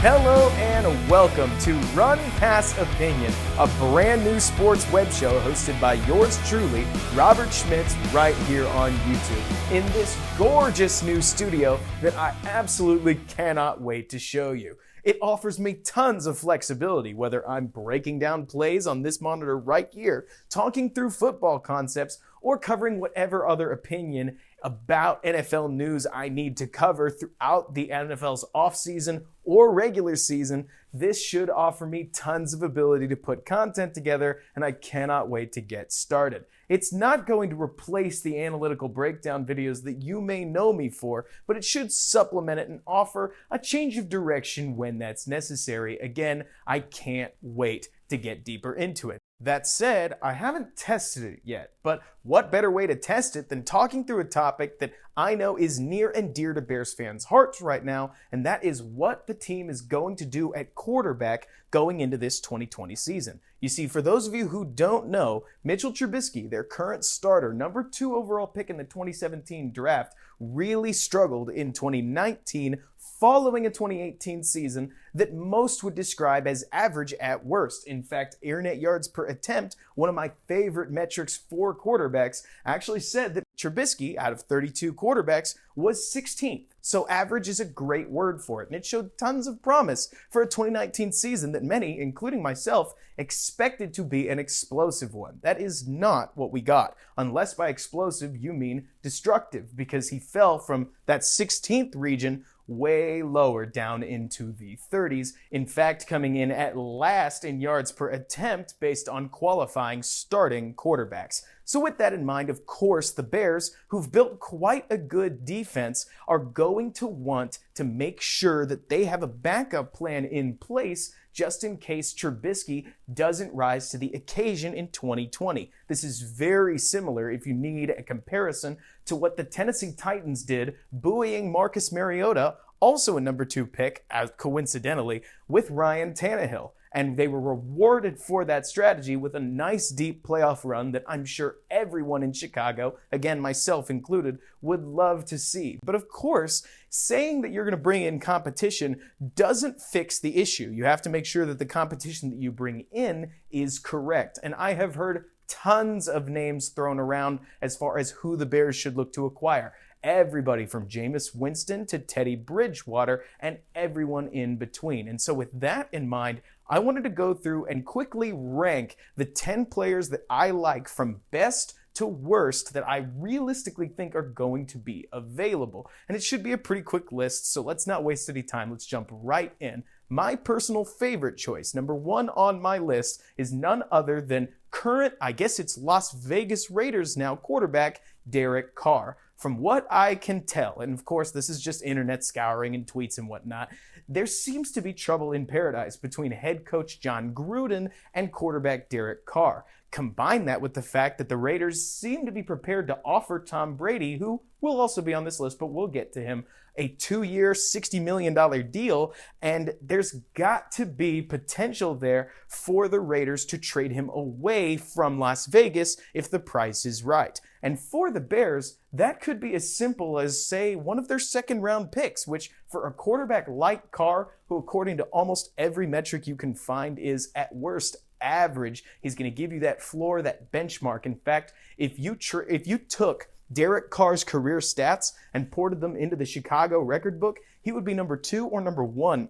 Hello and welcome to Run Pass Opinion, a brand new sports web show hosted by yours truly, Robert Schmitz, right here on YouTube, in this gorgeous new studio that I absolutely cannot wait to show you. It offers me tons of flexibility, whether I'm breaking down plays on this monitor right here, talking through football concepts, or covering whatever other opinion about NFL news I need to cover throughout the NFL's offseason or regular season. This should offer me tons of ability to put content together, and I cannot wait to get started. It's not going to replace the analytical breakdown videos that you may know me for, but it should supplement it and offer a change of direction when that's necessary. Again, I can't wait to get deeper into it. That said, I haven't tested it yet, but what better way to test it than talking through a topic that I know is near and dear to Bears fans' hearts right now, and that is what the team is going to do at quarterback going into this 2020 season. You see, for those of you who don't know, Mitchell Trubisky, their current starter, number 2 overall pick in the 2017 draft, really struggled in 2019 following a 2018 season that most would describe as average at worst. In fact, air net yards per attempt, one of my favorite metrics for quarterbacks, actually said that Trubisky, out of 32 quarterbacks, was 16th. So average is a great word for it, and it showed tons of promise for a 2019 season that many, including myself, expected to be an explosive one. That is not what we got, unless by explosive you mean destructive, because he fell from that 16th region way lower down into the 30s, in fact coming in at last in yards per attempt based on qualifying starting quarterbacks. So with that in mind, of course, the Bears, who've built quite a good defense, are going to want to make sure that they have a backup plan in place just in case Trubisky doesn't rise to the occasion in 2020. This is very similar, if you need a comparison, to what the Tennessee Titans did, buoying Marcus Mariota, also a number 2 pick, coincidentally, with Ryan Tannehill. And they were rewarded for that strategy with a nice deep playoff run that I'm sure everyone in Chicago, again myself included, would love to see. But of course, saying that you're going to bring in competition doesn't fix the issue. You have to make sure that the competition that you bring in is correct. And I have heard tons of names thrown around as far as who the Bears should look to acquire. Everybody from Jameis Winston to Teddy Bridgewater and everyone in between. And so with that in mind, I wanted to go through and quickly rank the 10 players that I like from best to worst that I realistically think are going to be available. And it should be a pretty quick list, so let's not waste any time. Let's jump right in. My personal favorite choice, number 1 on my list, is none other than current, I guess it's Las Vegas Raiders now, quarterback Derek Carr. From what I can tell, and of course this is just internet scouring and tweets and whatnot, there seems to be trouble in paradise between head coach John Gruden and quarterback Derek Carr. Combine that with the fact that the Raiders seem to be prepared to offer Tom Brady, who will also be on this list, but we'll get to him, a 2-year, $60 million deal, and there's got to be potential there for the Raiders to trade him away from Las Vegas if the price is right. And for the Bears, that could be as simple as, say, one of their second-round picks, which for a quarterback like Carr, who according to almost every metric you can find is at worst average, he's going to give you that floor, that benchmark. In fact, if you took Derek Carr's career stats and ported them into the Chicago record book, he would be number 2 or number 1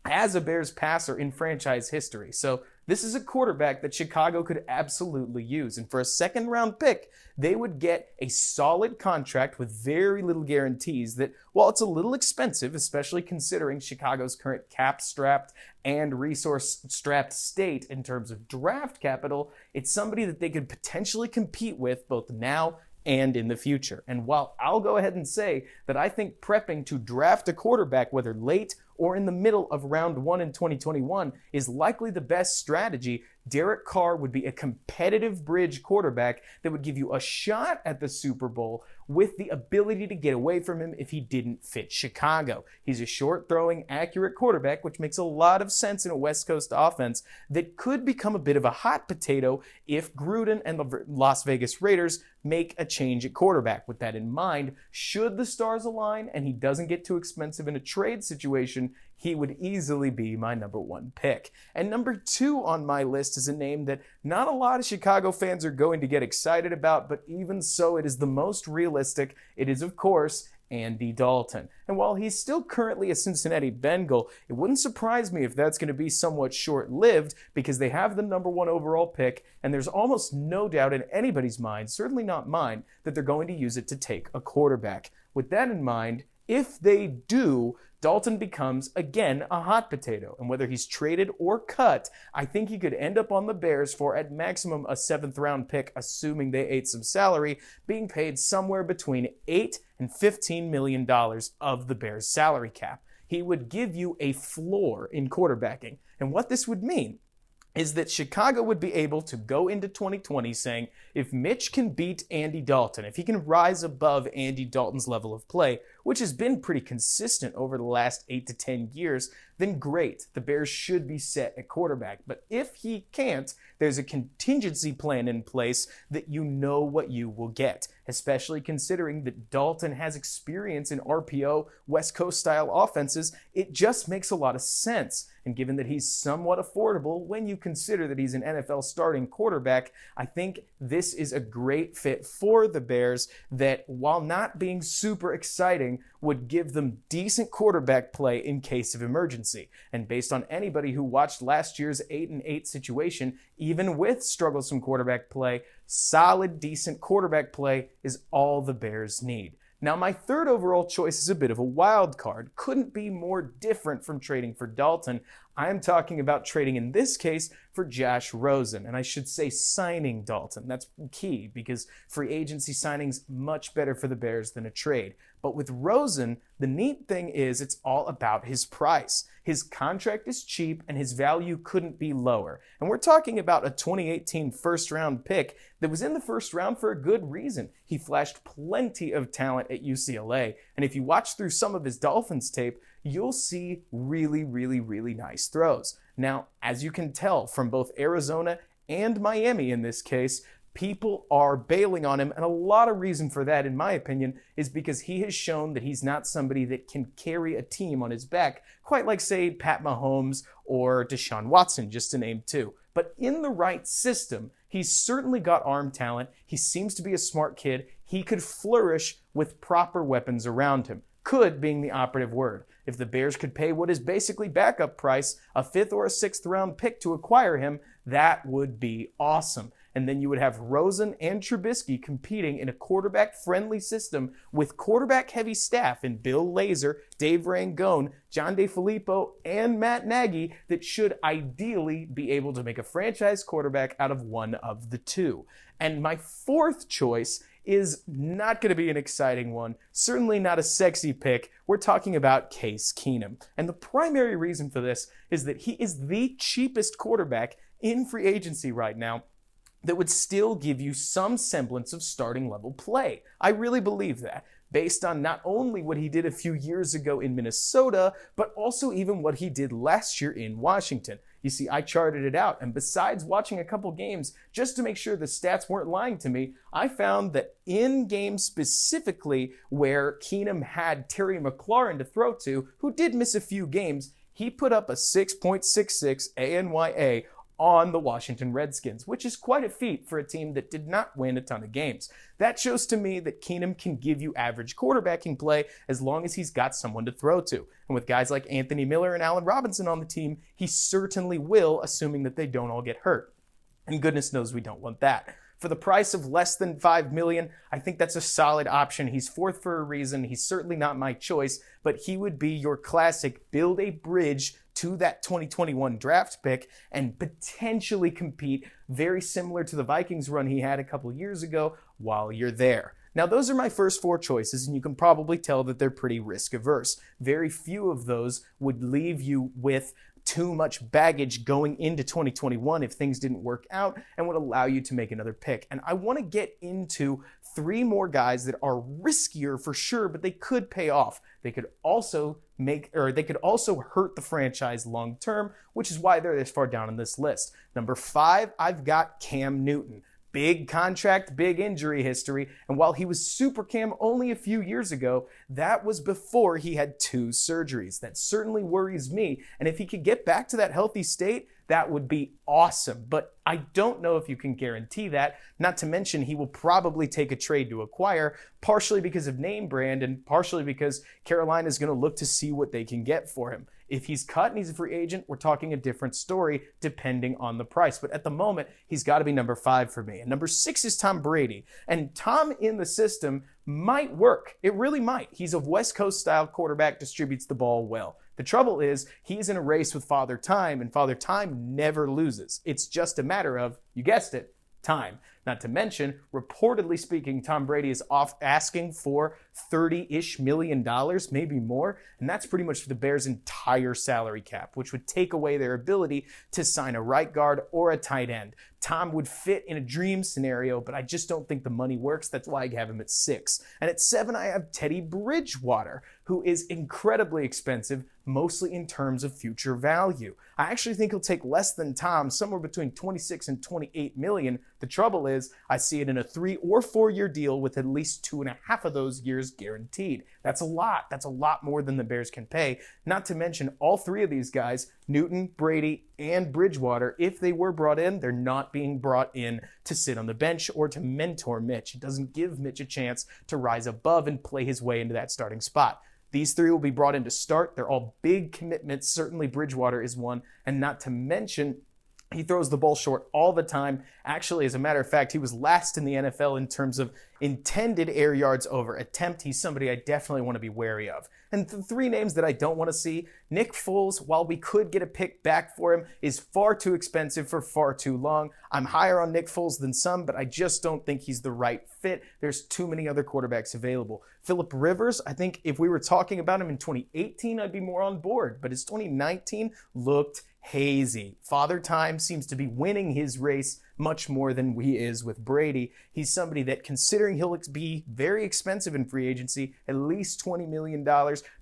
as a Bears passer in franchise history. So this is a quarterback that Chicago could absolutely use. And for a second-round pick, they would get a solid contract with very little guarantees that, while it's a little expensive, especially considering Chicago's current cap-strapped and resource-strapped state in terms of draft capital, it's somebody that they could potentially compete with both now and in the future. And while I'll go ahead and say that I think prepping to draft a quarterback, whether late or in the middle of round 1 in 2021, is likely the best strategy, Derek Carr would be a competitive bridge quarterback that would give you a shot at the Super Bowl with the ability to get away from him if he didn't fit Chicago. He's a short-throwing, accurate quarterback, which makes a lot of sense in a West Coast offense that could become a bit of a hot potato if Gruden and the Las Vegas Raiders make a change at quarterback. With that in mind, should the stars align and he doesn't get too expensive in a trade situation, situation, he would easily be my number 1 pick. And number 2 on my list is a name that not a lot of Chicago fans are going to get excited about, but even so, it is the most realistic. It is, of course, Andy Dalton. And while he's still currently a Cincinnati Bengal, it wouldn't surprise me if that's going to be somewhat short-lived because they have the number 1 overall pick, and there's almost no doubt in anybody's mind, certainly not mine, that they're going to use it to take a quarterback. With that in mind, if they do, Dalton becomes, again, a hot potato. And whether he's traded or cut, I think he could end up on the Bears for, at maximum, a 7th round pick, assuming they ate some salary, being paid somewhere between $8 and $15 million of the Bears' salary cap. He would give you a floor in quarterbacking. And what this would mean is that Chicago would be able to go into 2020 saying, if Mitch can beat Andy Dalton, if he can rise above Andy Dalton's level of play, which has been pretty consistent over the last 8 to 10 years, then great. The Bears should be set at quarterback. But if he can't, there's a contingency plan in place that you know what you will get, especially considering that Dalton has experience in RPO, West Coast style offenses. It just makes a lot of sense. And given that he's somewhat affordable when you consider that he's an NFL starting quarterback, I think this is a great fit for the Bears that, while not being super exciting, would give them decent quarterback play in case of emergency. And based on anybody who watched last year's 8-8 situation, even with strugglesome quarterback play, solid, decent quarterback play is all the Bears need. Now, my 3rd overall choice is a bit of a wild card. Couldn't be more different from trading for Dalton. I am talking about trading, in this case, for Josh Rosen. And I should say signing Dalton. That's key because free agency signing's much better for the Bears than a trade. But with Rosen, the neat thing is it's all about his price. His contract is cheap and his value couldn't be lower. And we're talking about a 2018 first-round pick that was in the first round for a good reason. He flashed plenty of talent at UCLA. And if you watch through some of his Dolphins tape, you'll see really nice throws. Now, as you can tell from both Arizona and Miami in this case, people are bailing on him, and a lot of reason for that, in my opinion, is because he has shown that he's not somebody that can carry a team on his back, quite like, say, Pat Mahomes or Deshaun Watson, just to name 2. But in the right system, he's certainly got arm talent. He seems to be a smart kid. He could flourish with proper weapons around him. Could being the operative word. If the Bears could pay what is basically backup price, a 5th or a 6th round pick to acquire him, that would be awesome. And then you would have Rosen and Trubisky competing in a quarterback-friendly system with quarterback-heavy staff in Bill Lazor, Dave Rangone, John DeFilippo, and Matt Nagy that should ideally be able to make a franchise quarterback out of one of the 2. And my 4th choice is not going to be an exciting one, certainly not a sexy pick. We're talking about Case Keenum. And the primary reason for this is that he is the cheapest quarterback in free agency right now that would still give you some semblance of starting level play. I really believe that, based on not only what he did a few years ago in Minnesota, but also even what he did last year in Washington. You see, I charted it out, and besides watching a couple games just to make sure the stats weren't lying to me, I found that in games specifically where Keenum had Terry McLaurin to throw to, who did miss a few games, he put up a 6.66 ANYA on the Washington Redskins, which is quite a feat for a team that did not win a ton of games. That shows to me that Keenum can give you average quarterbacking play as long as he's got someone to throw to. And with guys like Anthony Miller and Allen Robinson on the team, he certainly will, assuming that they don't all get hurt. And goodness knows we don't want that. For the price of less than $5 million, I think that's a solid option. He's 4th for a reason. He's certainly not my choice, but he would be your classic build a bridge to that 2021 draft pick and potentially compete, very similar to the Vikings run he had a couple years ago, while you're there. Now, those are my first 4 choices, and you can probably tell that they're pretty risk averse. Very few of those would leave you with too much baggage going into 2021 if things didn't work out, and would allow you to make another pick. And I want to get into 3 more guys that are riskier for sure, but they could pay off. They could also hurt the franchise long term, which is why they're this far down on this list. Number 5, I've got Cam Newton. Big contract, big injury history, and while he was super cam only a few years ago, that was before he had 2 surgeries. That certainly worries me, and if he could get back to that healthy state, that would be awesome. But I don't know if you can guarantee that, not to mention he will probably take a trade to acquire, partially because of name brand and partially because Carolina is going to look to see what they can get for him. If he's cut and he's a free agent, we're talking a different story depending on the price. But at the moment, he's got to be number 5 for me. And number 6 is Tom Brady. And Tom in the system might work. It really might. He's a West Coast style quarterback, distributes the ball well. The trouble is he's in a race with Father Time, and Father Time never loses. It's just a matter of, you guessed it, time. Not to mention, reportedly speaking, Tom Brady is off asking for $30-ish million, maybe more, and that's pretty much the Bears' entire salary cap, which would take away their ability to sign a right guard or a tight end. Tom would fit in a dream scenario, but I just don't think the money works. That's why I have him at 6. And at 7, I have Teddy Bridgewater, who is incredibly expensive, mostly in terms of future value. I actually think he'll take less than Tom, somewhere between 26 and 28 million. The trouble is, I see it in a 3 or 4 year deal with at least 2.5 of those years guaranteed. That's a lot. That's a lot more than the Bears can pay. Not to mention all 3 of these guys, Newton, Brady, and Bridgewater, if they were brought in, they're not being brought in to sit on the bench or to mentor Mitch. It doesn't give Mitch a chance to rise above and play his way into that starting spot. These 3 will be brought in to start. They're all big commitments. Certainly Bridgewater is one, and not to mention he throws the ball short all the time. Actually, as a matter of fact, he was last in the NFL in terms of intended air yards over attempt. He's somebody I definitely want to be wary of. And the 3 names that I don't want to see, Nick Foles, while we could get a pick back for him, is far too expensive for far too long. I'm higher on Nick Foles than some, but I just don't think he's the right fit. There's too many other quarterbacks available. Phillip Rivers, I think if we were talking about him in 2018, I'd be more on board, but his 2019 looked hazy. Father Time seems to be winning his race much more than he is with Brady. He's somebody that, considering he'll be very expensive in free agency, at least $20 million,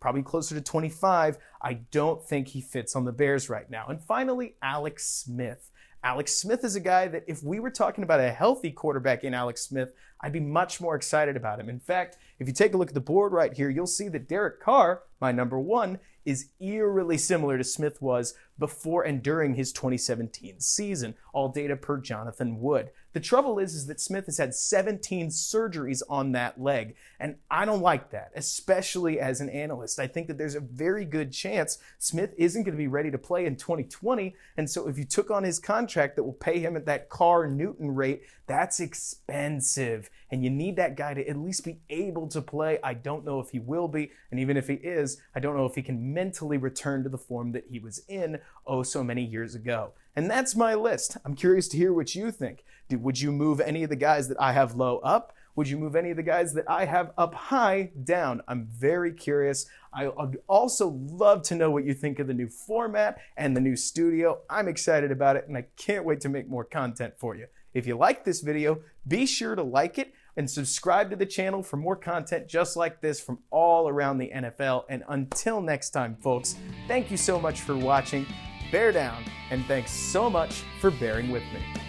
probably closer to 25, I don't think he fits on the Bears right now. And finally, Alex Smith. Alex Smith is a guy that if we were talking about a healthy quarterback in Alex Smith, I'd be much more excited about him. In fact, if you take a look at the board right here, you'll see that Derek Carr, my number 1, is eerily similar to Smith was before and during his 2017 season, all data per Jonathan Wood. The trouble is that Smith has had 17 surgeries on that leg, and I don't like that, especially as an analyst. I think that there's a very good chance Smith isn't going to be ready to play in 2020, and so if you took on his contract that will pay him at that Carr-Newton rate, that's expensive, and you need that guy to at least be able to play. I don't know if he will be, and even if he is, I don't know if he can mentally return to the form that he was in oh so many years ago. And that's my list. I'm curious to hear what you think. Would you move any of the guys that I have low up? Would you move any of the guys that I have up high down? I'm very curious. I'd also love to know what you think of the new format and the new studio. I'm excited about it, and I can't wait to make more content for you. If you like this video, be sure to like it and subscribe to the channel for more content just like this from all around the NFL. And until next time, folks, thank you so much for watching. Bear down, and thanks so much for bearing with me.